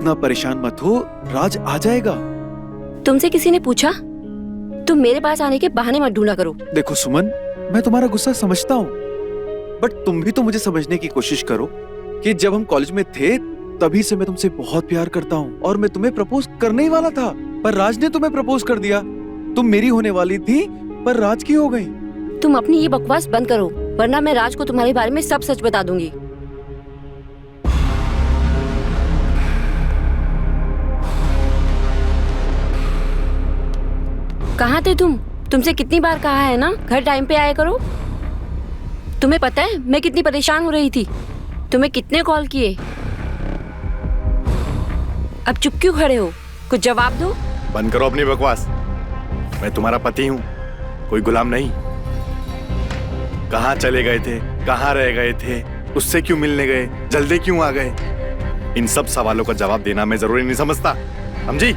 इतना परेशान मत हो, राज आ जाएगा। तुमसे किसी ने पूछा? तुम मेरे पास आने के बहाने मत ढूंढा करो। देखो सुमन, मैं तुम्हारा गुस्सा समझता हूँ, बट तुम भी तो मुझे समझने की कोशिश करो कि जब हम कॉलेज में थे तभी से मैं तुमसे बहुत प्यार करता हूँ और मैं तुम्हें प्रपोज करने ही वाला था, पर राज ने तुम्हें प्रपोज कर दिया। तुम मेरी होने वाली थी पर राज की हो गई। तुम अपनी ये बकवास बंद करो, वरना मैं राज को तुम्हारे बारे में सब सच बता दूंगी। कहाँ थे तुम? तुमसे कितनी बार कहा है ना, घर टाइम पे आया करो। तुम्हें पता है मैं कितनी परेशान हो रही थी? तुम्हें कितने कॉल किए? अब चुप क्यों खड़े हो? कुछ जवाब दो। बंद करो अपनी बकवास। मैं तुम्हारा पति हूँ, कोई गुलाम नहीं। कहाँ चले गए थे, कहाँ रह गए थे, उससे क्यों मिलने गए, जल्दी क्यों आ गए? इन सब सवालों का जवाब देना मैं जरूरी नहीं समझता, समझी?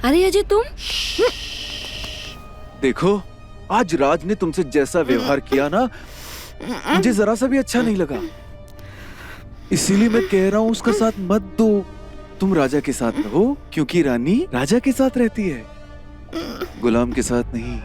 अरे अजय तुम। देखो, आज राज ने तुमसे जैसा व्यवहार किया ना, मुझे जरा सा भी अच्छा नहीं लगा। इसीलिए मैं कह रहा हूँ उसका साथ मत दो। तुम राजा के साथ रहो, क्योंकि रानी राजा के साथ रहती है, गुलाम के साथ नहीं।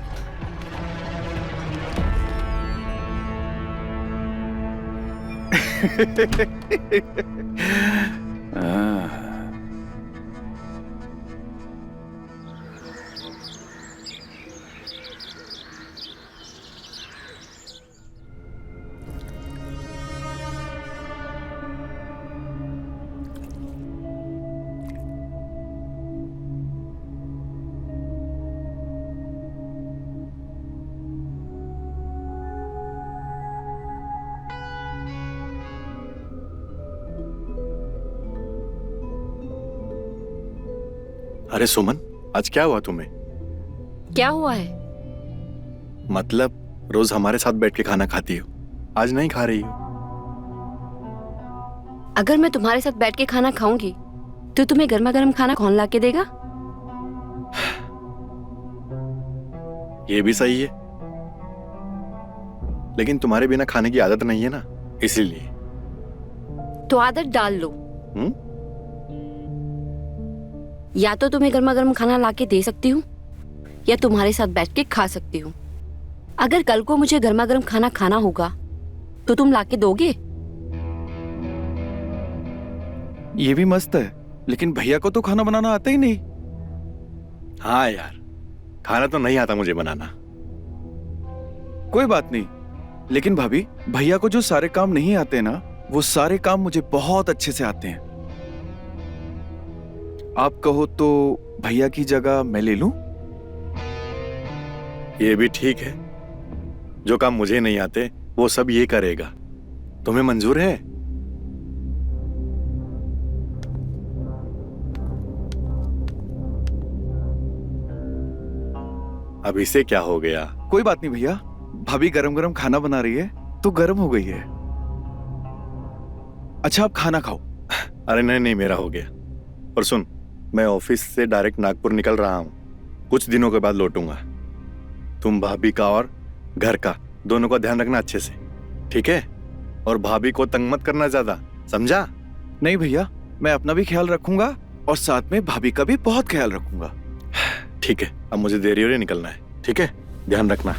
अरे सुमन, आज क्या हुआ तुम्हें? क्या हुआ है? मतलब रोज हमारे साथ बैठ के खाना खाती हो, आज नहीं खा रही हो। अगर मैं तुम्हारे साथ बैठ के खाना खाऊंगी तो तुम्हें गर्मा गर्म खाना कौन ला के देगा? ये भी सही है, लेकिन तुम्हारे बिना खाने की आदत नहीं है ना, इसीलिए। तो आदत डाल लो। या तो तुम्हें गर्मा गर्म खाना लाके दे सकती हूँ या तुम्हारे साथ बैठ के खा सकती हूँ। अगर कल को मुझे गर्मा गर्म खाना खाना होगा तो तुम लाके दोगे? ये भी मस्त है, लेकिन भैया को तो खाना बनाना आता ही नहीं। हाँ यार, खाना तो नहीं आता मुझे बनाना। कोई बात नहीं, लेकिन भाभी, भैया को जो सारे काम नहीं आते ना, वो सारे काम मुझे बहुत अच्छे से आते हैं। आप कहो तो भैया की जगह मैं ले लूं? ये भी ठीक है, जो काम मुझे नहीं आते वो सब ये करेगा। तुम्हें मंजूर है? अब इसे क्या हो गया? कोई बात नहीं भैया, भाभी गरम गरम खाना बना रही है तो गरम हो गई है। अच्छा आप खाना खाओ। अरे नहीं नहीं, मेरा हो गया। और सुन, मैं ऑफिस से डायरेक्ट नागपुर निकल रहा हूँ, कुछ दिनों के बाद लौटूंगा। तुम भाभी का और घर का दोनों का ध्यान रखना अच्छे से, ठीक है? और भाभी को तंग मत करना ज्यादा, समझा? नहीं भैया, मैं अपना भी ख्याल रखूंगा और साथ में भाभी का भी बहुत ख्याल रखूंगा। ठीक है, अब मुझे देरी हो रही है, निकलना है, ठीक है? ध्यान रखना।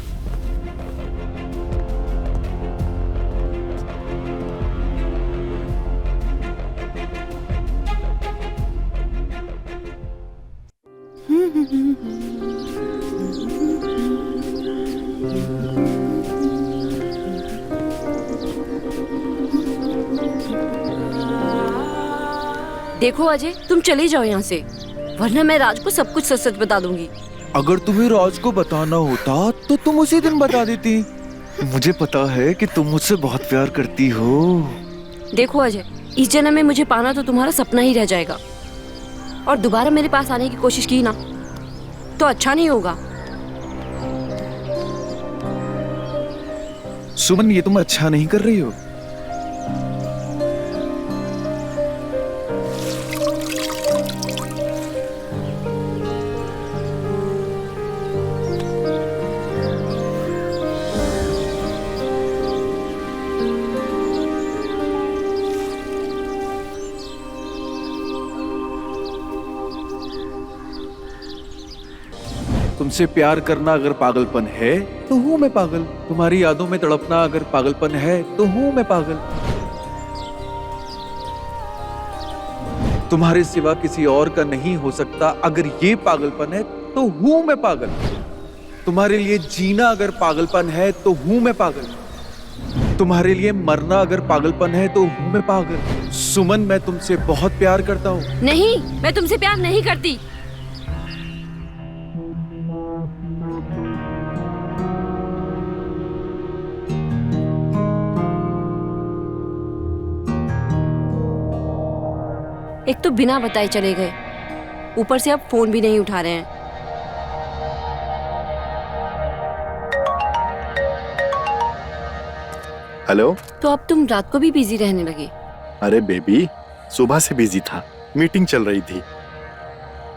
देखो अजय, तुम चले जाओ यहाँ से, वरना मैं राज को सब कुछ सच सच बता दूंगी। अगर तुम्हें राज को बताना होता तो तुम उसी दिन बता देती। मुझे पता है कि तुम मुझसे बहुत प्यार करती हो। देखो अजय, इस जन्म में मुझे पाना तो तुम्हारा सपना ही रह जाएगा, और दोबारा मेरे पास आने की कोशिश की ना तो अच्छा नहीं होगा। सुमन, ये तुम अच्छा नहीं कर रही हो। तुमसे प्यार करना अगर पागलपन है तो हूं मैं पागल। तुम्हारी यादों में तड़पना अगर पागलपन है तो हूं मैं पागल। तुम्हारे सिवा किसी और का नहीं हो सकता अगर ये पागलपन है तो हूं मैं पागल। तुम्हारे लिए जीना अगर पागलपन है तो हूं मैं पागल। तुम्हारे लिए मरना अगर पागलपन है तो हूं मैं पागल। सुमन, मैं तुमसे बहुत प्यार करता हूं। नहीं, मैं तुमसे प्यार नहीं करती। एक तो बिना बताए चले गए, ऊपर से अब फोन भी नहीं उठा रहे हैं। हेलो। तो अब तुम रात को भी बिजी रहने लगे। अरे बेबी, सुबह से बिजी था, मीटिंग चल रही थी।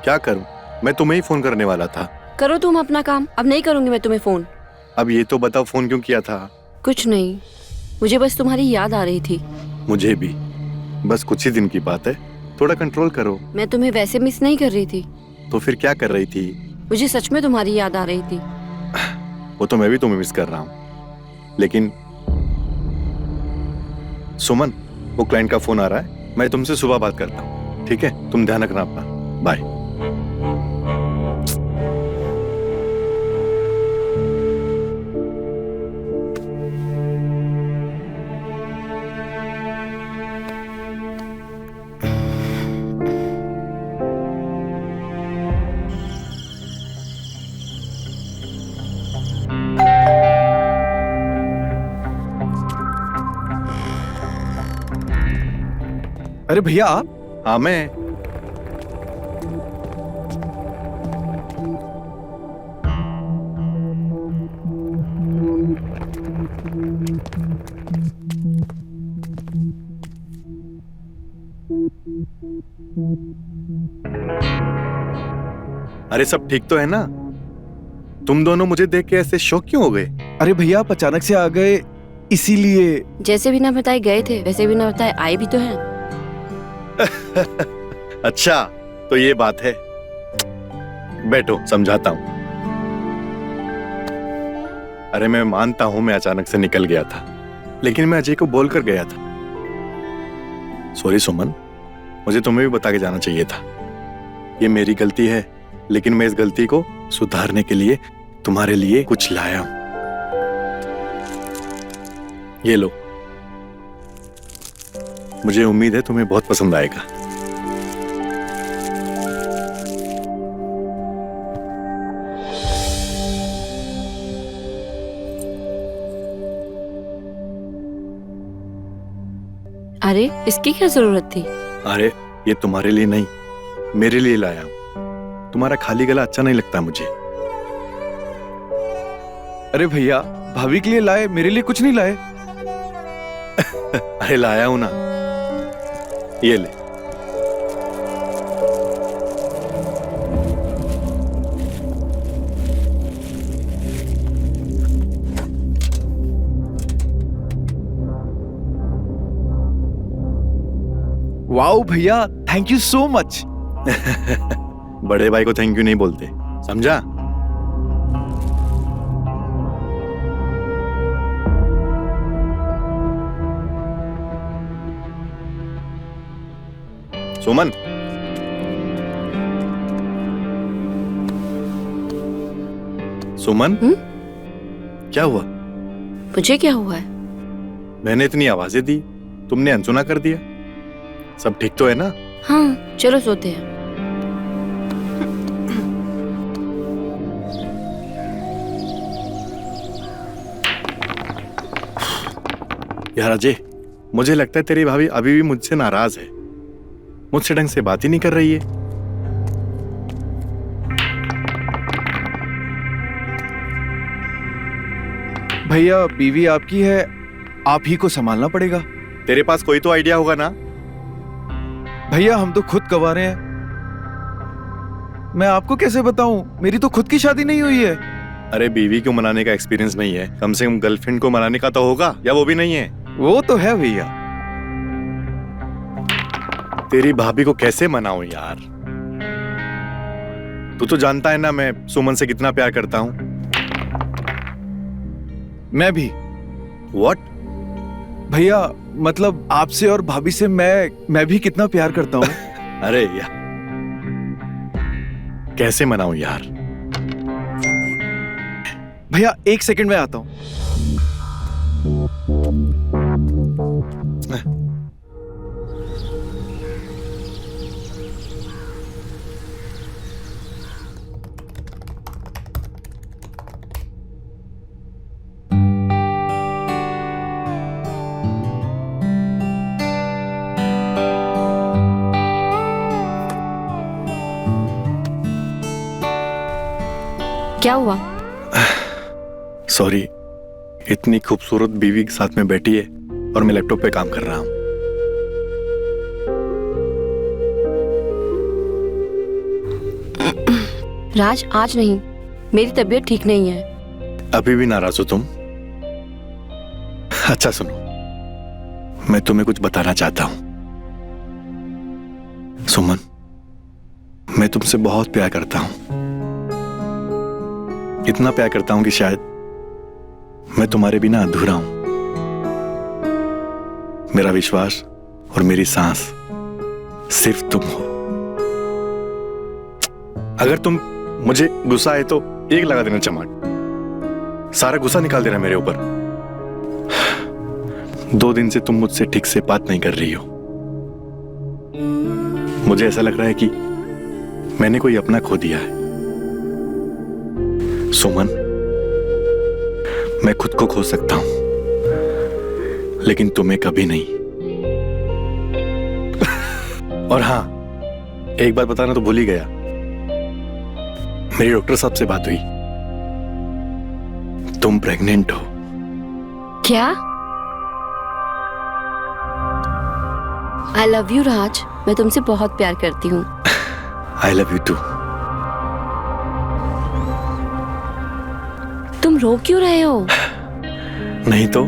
क्या करूं, मैं तुम्हें ही फोन करने वाला था। करो तुम अपना काम, अब नहीं करूंगी मैं तुम्हें फोन। अब ये तो बताओ, फोन क्यों किया था? कुछ नहीं, मुझे बस तुम्हारी याद आ रही थी। मुझे भी, बस कुछ ही दिन की बात है, थोड़ा कंट्रोल करो। मैं तुम्हें वैसे मिस नहीं कर रही थी। तो फिर क्या कर रही थी? मुझे सच में तुम्हारी याद आ रही थी। वो तो मैं भी तुम्हें मिस कर रहा हूँ, लेकिन सुमन, वो क्लाइंट का फोन आ रहा है, मैं तुमसे सुबह बात करता हूँ, ठीक है? तुम ध्यान रखना अपना। बाय। अरे भैया आप। हाँ, मैं। अरे सब ठीक तो है ना? तुम दोनों मुझे देख के ऐसे शॉक क्यों हो गए? अरे भैया, आप अचानक से आ गए, इसीलिए। जैसे बिना बताए गए थे वैसे बिना बताए आए भी तो हैं। अच्छा, तो ये बात है। बैठो, समझाता हूं। अरे मैं मानता हूं मैं अचानक से निकल गया था, लेकिन मैं अजय को बोलकर गया था। सॉरी सुमन, मुझे तुम्हें भी बता के जाना चाहिए था। ये मेरी गलती है, लेकिन मैं इस गलती को सुधारने के लिए तुम्हारे लिए कुछ लाया हूं। ये लो, मुझे उम्मीद है तुम्हें बहुत पसंद आएगा। अरे इसकी क्या जरूरत थी? अरे ये तुम्हारे लिए नहीं, मेरे लिए लाया हूं। तुम्हारा खाली गला अच्छा नहीं लगता मुझे। अरे भैया, भाभी के लिए लाए, मेरे लिए कुछ नहीं लाए। अरे लाया हूं ना, ये ले। वाओ भैया, थैंक यू सो मच। बड़े भाई को थैंक यू नहीं बोलते, समझा? सुमन, सुमन, क्या हुआ? मुझे क्या हुआ है? मैंने इतनी आवाजें दी, तुमने अनसुना कर दिया। सब ठीक तो है ना? हाँ चलो सोते हैं। यार अजय, मुझे लगता है तेरी भाभी अभी भी मुझसे नाराज है, मुझसे ढंग से बात ही नहीं कर रही है। भैया बीवी आपकी है, आप ही को संभालना पड़ेगा। तेरे पास कोई तो आइडिया होगा ना? भैया हम तो खुद कवारे हैं, मैं आपको कैसे बताऊं, मेरी तो खुद की शादी नहीं हुई है। अरे बीवी को मनाने का एक्सपीरियंस नहीं है, कम से कम गर्लफ्रेंड को मनाने का तो होगा, या वो भी नहीं है? वो तो है भैया। तेरी भाभी को कैसे मनाऊं यार? तू तो जानता है ना मैं सुमन से कितना प्यार करता हूं। मैं भी। What? भैया मतलब आपसे और भाभी से मैं भी कितना प्यार करता हूँ। अरे यार कैसे मनाऊं यार? भैया 1 सेकंड में आता हूँ। क्या हुआ? सॉरी, इतनी खूबसूरत बीवी के साथ में बैठी है और मैं लैपटॉप पे काम कर रहा हूं। राज आज नहीं, मेरी तबीयत ठीक नहीं है। अभी भी नाराज हो तुम? अच्छा सुनो, मैं तुम्हें कुछ बताना चाहता हूं। सुमन, मैं तुमसे बहुत प्यार करता हूं, इतना प्यार करता हूं कि शायद मैं तुम्हारे बिना अधूरा हूं। मेरा विश्वास और मेरी सांस सिर्फ तुम हो। अगर तुम मुझे गुस्सा है तो एक लगा देना चमाट, सारा गुस्सा निकाल देना मेरे ऊपर। 2 दिन से तुम मुझसे ठीक से बात नहीं कर रही हो, मुझे ऐसा लग रहा है कि मैंने कोई अपना खो दिया है। सुमन, मैं खुद को खो सकता हूं लेकिन तुम्हें कभी नहीं। और हां, एक बात बताना तो भूल ही गया, मेरी डॉक्टर साहब से बात हुई, तुम प्रेग्नेंट हो। क्या? आई लव यू राज, मैं तुमसे बहुत प्यार करती हूँ। I love you too. तुम रो क्यों रहे हो? नहीं तो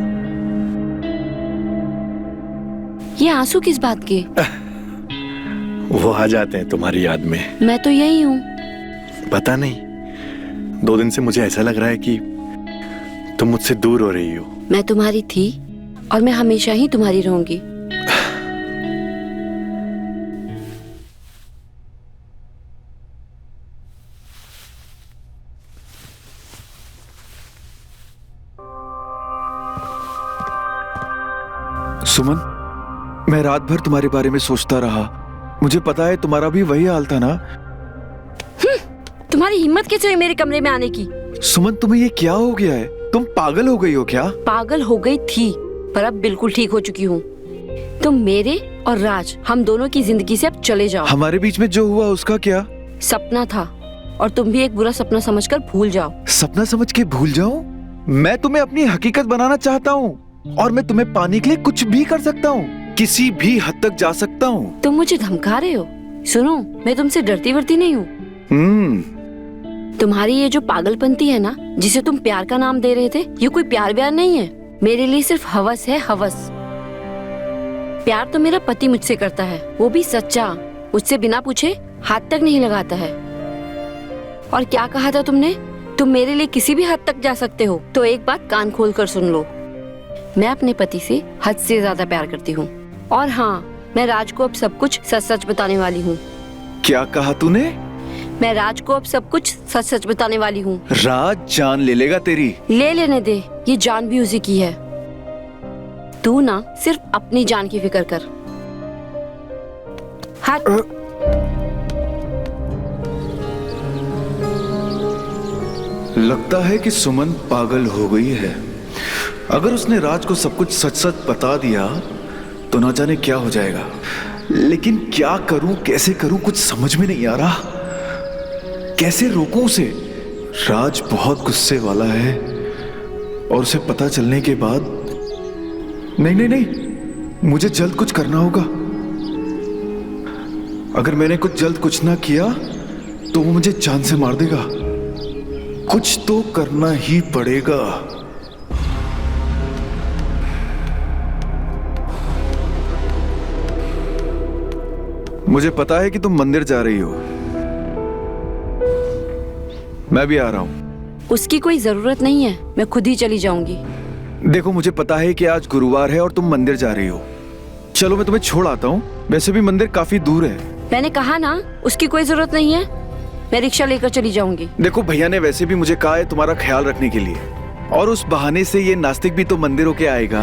ये आंसू किस बात के? वो आ जाते हैं तुम्हारी याद में। मैं तो यही हूँ। पता नहीं, 2 दिन से मुझे ऐसा लग रहा है कि तुम मुझसे दूर हो रही हो। मैं तुम्हारी थी और मैं हमेशा ही तुम्हारी रहूंगी। सुमन, मैं रात भर तुम्हारे बारे में सोचता रहा, मुझे पता है तुम्हारा भी वही हाल था ना। तुम्हारी हिम्मत कैसे हुई मेरे कमरे में आने की? सुमन तुम्हें ये क्या हो गया है? तुम पागल हो गई हो क्या? पागल हो गई थी पर अब बिल्कुल ठीक हो चुकी हूँ। तुम मेरे और राज, हम दोनों की जिंदगी से अब चले जाओ। हमारे बीच में जो हुआ उसका क्या? सपना था और तुम भी एक बुरा सपना समझकर भूल जाओ। सपना समझ के भूल जाऊं? मैं तुम्हें अपनी हकीकत बनाना चाहता हूँ और मैं तुम्हें पाने के लिए कुछ भी कर सकता हूँ, किसी भी हद तक जा सकता हूँ। तुम मुझे धमका रहे हो? सुनो, मैं तुमसे डरती वरती नहीं हूँ। तुम्हारी ये जो पागलपंती है ना, जिसे तुम प्यार का नाम दे रहे थे, ये कोई प्यार व्यार नहीं है। मेरे लिए सिर्फ हवस है, हवस। प्यार तो मेरा पति मुझसे करता है, वो भी सच्चा, मुझसे बिना पूछे हाथ तक नहीं लगाता है। और क्या कहा था तुमने? तुम मेरे लिए किसी भी हद तक जा सकते हो। तो एक बात कान खोल कर सुन लो, मैं अपने पति से हद से ज्यादा प्यार करती हूँ। और हाँ, मैं राज को अब सब कुछ सच सच बताने वाली हूँ। क्या कहा तूने? मैं राज को अब सब कुछ सच सच बताने वाली हूँ। राज जान ले लेगा तेरी। ले लेने दे, ये जान भी उसी की है। तू ना सिर्फ अपनी जान की फिक्र कर। हट। लगता है कि सुमन पागल हो गई है। अगर उसने राज को सब कुछ सच सच बता दिया तो ना जाने क्या हो जाएगा। लेकिन क्या करूं, कैसे करूं, कुछ समझ में नहीं आ रहा। कैसे रोकूं उसे? राज बहुत गुस्से वाला है और उसे पता चलने के बाद नहीं नहीं नहीं, मुझे जल्द कुछ करना होगा। अगर मैंने कुछ ना किया तो वो मुझे जान से मार देगा। कुछ तो करना ही पड़ेगा। मुझे पता है कि तुम मंदिर जा रही हो। मैं भी आ रहा हूं। उसकी कोई जरूरत नहीं है, मैं खुद ही चली जाऊंगी। देखो, मुझे पता है कि आज गुरुवार है और तुम मंदिर जा रही हो। चलो मैं तुम्हें छोड़ आता हूँ। वैसे भी मंदिर काफी दूर है। मैंने कहा ना, उसकी कोई जरूरत नहीं है। मैं रिक्शा लेकर चली जाऊंगी। देखो, भैया ने वैसे भी मुझे कहा है तुम्हारा ख्याल रखने के लिए, और उस बहाने से ये नास्तिक भी तो मंदिर होके आएगा।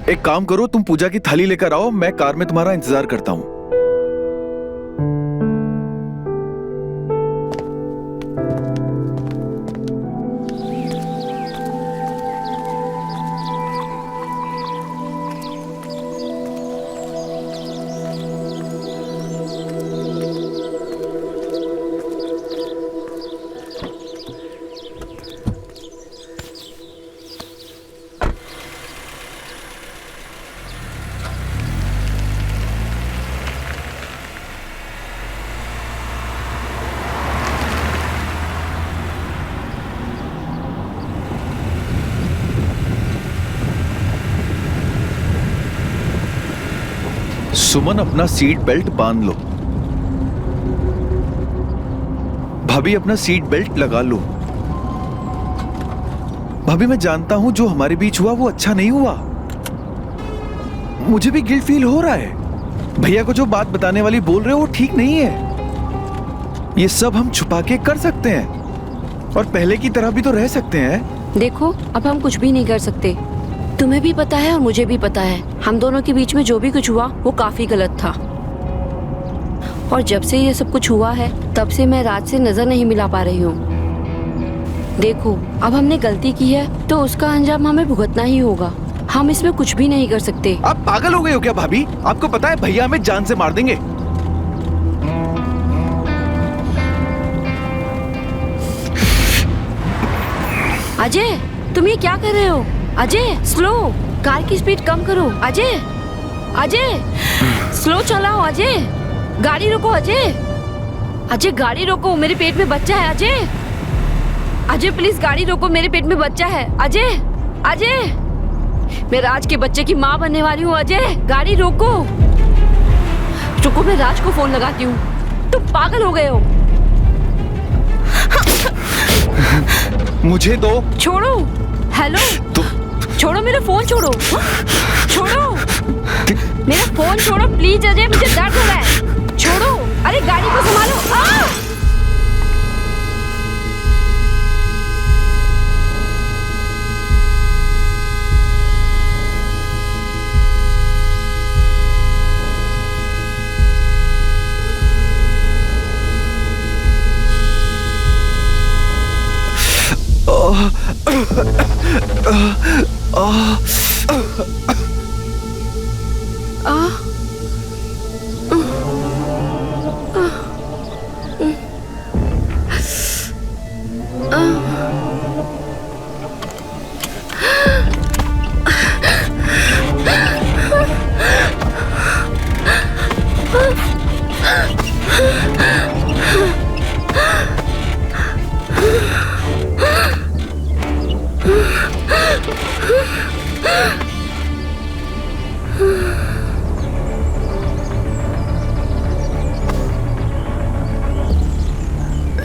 एक काम करो, तुम पूजा की थाली लेकर आओ, मैं कार में तुम्हारा इंतजार करता हूँ। सुमन, अपना सीट बेल्ट बांध लो। भाभी, अपना सीट बेल्ट लगा लो। भाभी, मैं जानता हूं जो हमारे बीच हुआ वो अच्छा नहीं हुआ। मुझे भी गिल्ट फील हो रहा है। भैया को जो बात बताने वाली बोल रहे हो वो ठीक नहीं है। ये सब हम छुपा के कर सकते हैं और पहले की तरह भी तो रह सकते हैं। देखो, अब हम कुछ भी नहीं कर सकते। तुम्हें भी पता है और मुझे भी पता है, हम दोनों के बीच में जो भी कुछ हुआ वो काफी गलत था। और जब से ये सब कुछ हुआ है तब से मैं राज से नजर नहीं मिला पा रही हूँ। देखो, अब हमने गलती की है तो उसका अंजाम हमें भुगतना ही होगा। हम इसमें कुछ भी नहीं कर सकते। आप पागल हो गए हो क्या भाभी? आपको पता है भैया हमें जान से मार देंगे। अजय, तुम ये क्या कर रहे हो? अजय, स्लो, कार की स्पीड कम करो। अजय, अजय, स्लो चलाओ। अजय, गाड़ी रोको। अजय, अजय गाड़ी रोको, मेरे पेट में बच्चा है। अजय, अजय प्लीज गाड़ी रोको, मेरे पेट में बच्चा है। अजय, अजय, मैं राज के बच्चे की माँ बनने वाली हूँ। अजय, गाड़ी रोको। रुको, मैं राज को फोन लगाती हूँ। तुम पागल हो गए हो। मुझे दो। छोड़ो। हेलो, छोड़ो मेरा फोन, छोड़ो। छोड़ो मेरा फोन, छोड़ो प्लीज। अजय, मुझे दर्द हो रहा है। छोड़ो। अरे गाड़ी को संभालो।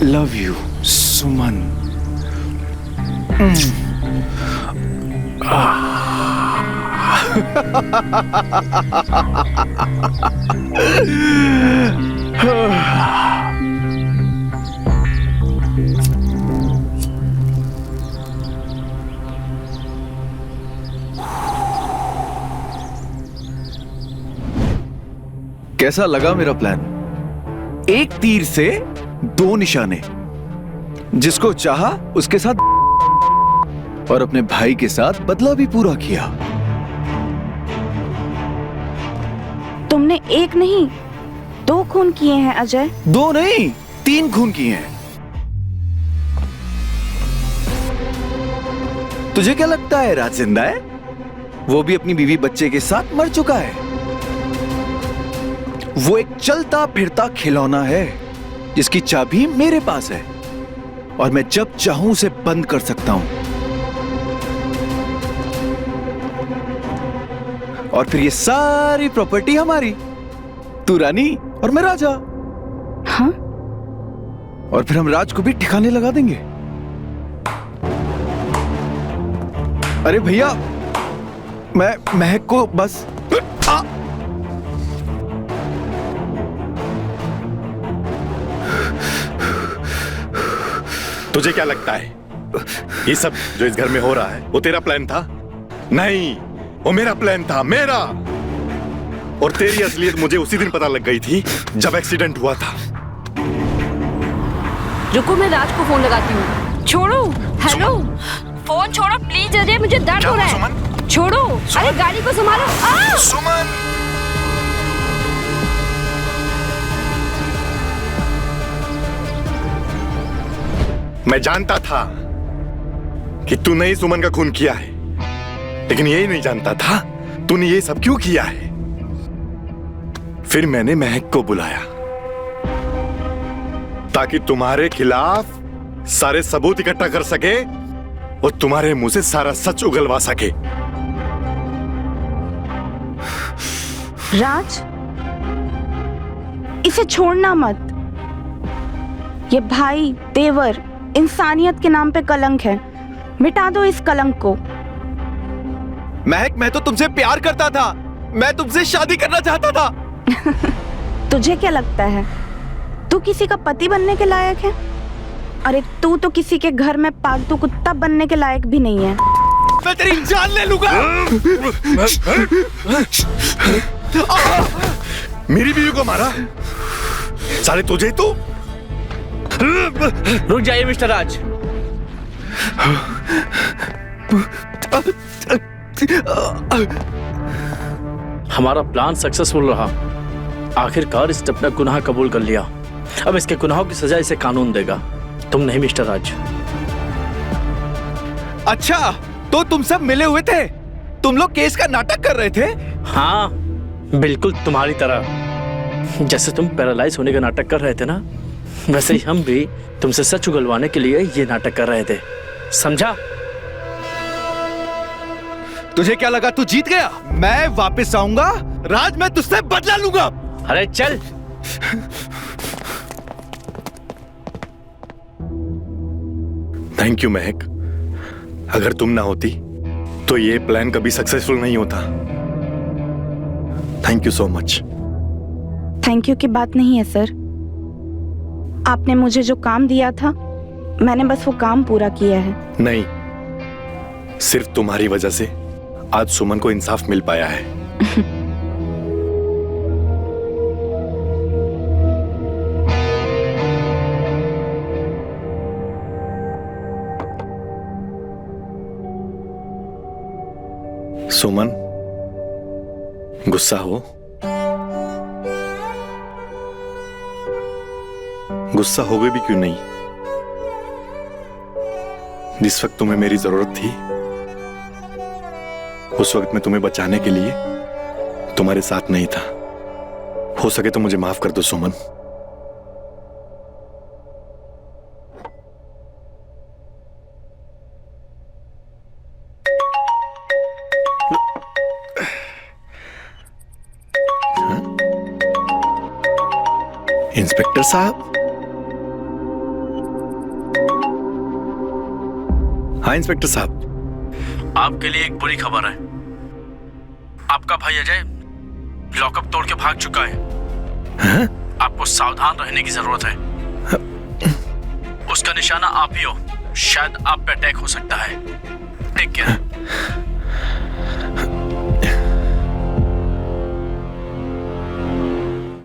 लव यू सुमन। कैसा लगा मेरा प्लान? एक तीर से दो निशाने, जिसको चाहा उसके साथ और अपने भाई के साथ बदला भी पूरा किया। तुमने एक नहीं 2 खून किए हैं अजय। 2 नहीं 3 खून किए हैं। तुझे क्या लगता है राज जिंदा है? वो भी अपनी बीवी बच्चे के साथ मर चुका है। वो एक चलता फिरता खिलौना है जिसकी चाबी मेरे पास है और मैं जब चाहूं उसे बंद कर सकता हूं। और फिर ये सारी प्रॉपर्टी हमारी, तू रानी और मैं राजा। हाँ? और फिर हम राज को भी ठिकाने लगा देंगे। अरे भैया, मैं महक को बस तुझे क्या लगता है ये सब जो इस घर में हो रहा है वो तेरा प्लान था? नहीं, वो मेरा प्लान था, मेरा। और तेरी असलियत मुझे उसी दिन पता लग गई थी जब एक्सीडेंट हुआ था। रुको, मैं राज को फोन लगाती हूँ। छोड़ो। हेलो, फोन छोड़ो प्लीज अजय, मुझे दर्द हो रहा है। छोड़ो। अरे गाड़ी को संभालो। सुमन, मैं जानता था कि तूने ही सुमन का खून किया है, लेकिन यही नहीं जानता था तूने ये सब क्यों किया है। फिर मैंने महक को बुलाया ताकि तुम्हारे खिलाफ सारे सबूत इकट्ठा कर सके और तुम्हारे मुंह से सारा सच उगलवा सके। राज, इसे छोड़ना मत। ये भाई, देवर, इंसानियत के नाम पे कलंक है। मिटा दो इस कलंक को। महक, मैं तो तुमसे प्यार करता था, मैं तुमसे शादी करना चाहता था। तुझे क्या लगता है तू किसी का पति बनने के लायक है? अरे तू तो किसी के घर में पालतू कुत्ता बनने के लायक भी नहीं है। मैं तेरी जान ले लूंगा। मेरी बीवी को मारा? साले तुझे तो। रुक जाइए मिस्टर राज। हमारा प्लान सक्सेसफुल रहा। आखिरकार इसने अपना गुनाह कबूल कर लिया। अब इसके गुनाहों की सजा इसे कानून देगा, तुम नहीं मिस्टर राज। अच्छा, तो तुम सब मिले हुए थे? तुम लोग केस का नाटक कर रहे थे? हाँ, बिल्कुल तुम्हारी तरह। जैसे तुम पैरालाइज होने का नाटक कर रहे थे ना, वैसे ही हम भी तुमसे सच उगलवाने के लिए ये नाटक कर रहे थे, समझा? तुझे क्या लगा तू जीत गया? मैं वापस आऊंगा राज, मैं तुझसे बदला लूंगा। अरे चल। थैंक यू महक, अगर तुम ना होती तो ये प्लान कभी सक्सेसफुल नहीं होता। Thank you so much. Thank you की बात नहीं है सर। आपने मुझे जो काम दिया था, मैंने बस वो काम पूरा किया है। नहीं, सिर्फ तुम्हारी वजह से आज सुमन को इंसाफ मिल पाया है। सुमन, गुस्सा हो? गुस्सा होगे भी क्यों नहीं? जिस वक्त तुम्हें मेरी जरूरत थी, उस वक्त मैं तुम्हें बचाने के लिए तुम्हारे साथ नहीं था। हो सके तो मुझे माफ कर दो सुमन। इंस्पेक्टर साहब। हाँ इंस्पेक्टर साहब। आपके लिए एक बुरी खबर है। आपका भाई अजय लॉकअप तोड़ के भाग चुका है। हाँ? आपको सावधान रहने की जरूरत है। उसका निशाना आप ही हो। शायद आप पे अटैक हो सकता है। Take care.